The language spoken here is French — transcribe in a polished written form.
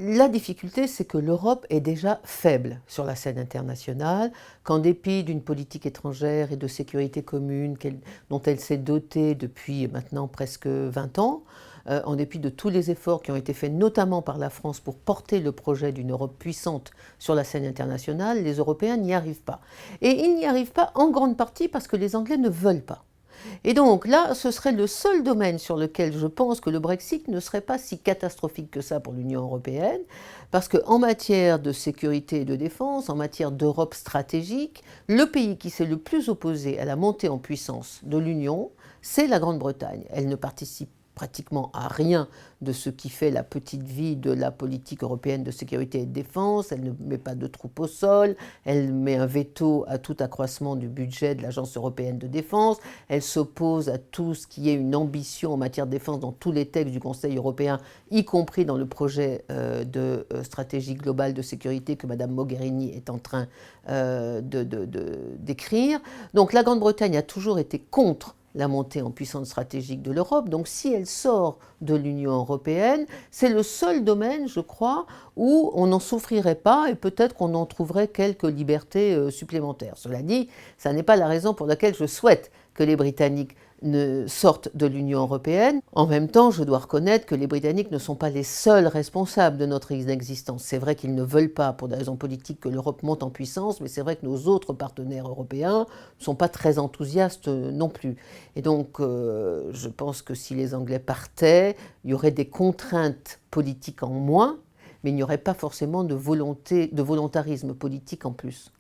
La difficulté, c'est que l'Europe est déjà faible sur la scène internationale, qu'en dépit d'une politique étrangère et de sécurité commune dont elle s'est dotée depuis maintenant presque 20 ans, en dépit de tous les efforts qui ont été faits notamment par la France pour porter le projet d'une Europe puissante sur la scène internationale, les Européens n'y arrivent pas. Et ils n'y arrivent pas en grande partie parce que les Anglais ne veulent pas. Et donc là, ce serait le seul domaine sur lequel je pense que le Brexit ne serait pas si catastrophique que ça pour l'Union européenne, parce qu'en matière de sécurité et de défense, en matière d'Europe stratégique, le pays qui s'est le plus opposé à la montée en puissance de l'Union, c'est la Grande-Bretagne. Elle ne participe pratiquement à rien de ce qui fait la petite vie de la politique européenne de sécurité et de défense. Elle ne met pas de troupes au sol, elle met un veto à tout accroissement du budget de l'Agence européenne de défense, elle s'oppose à tout ce qui est une ambition en matière de défense dans tous les textes du Conseil européen, y compris dans le projet de stratégie globale de sécurité que Mme Mogherini est en train d'écrire. Donc la Grande-Bretagne a toujours été contre la montée en puissance stratégique de l'Europe. Donc si elle sort de l'Union européenne, c'est le seul domaine, je crois, où on n'en souffrirait pas et peut-être qu'on en trouverait quelques libertés supplémentaires. Cela dit, ça n'est pas la raison pour laquelle je souhaite que les Britanniques ne sortent de l'Union européenne. En même temps, je dois reconnaître que les Britanniques ne sont pas les seuls responsables de notre inexistence. C'est vrai qu'ils ne veulent pas, pour des raisons politiques, que l'Europe monte en puissance, mais c'est vrai que nos autres partenaires européens ne sont pas très enthousiastes non plus. Et donc, je pense que si les Anglais partaient, il y aurait des contraintes politiques en moins, mais il n'y aurait pas forcément de volontarisme politique en plus.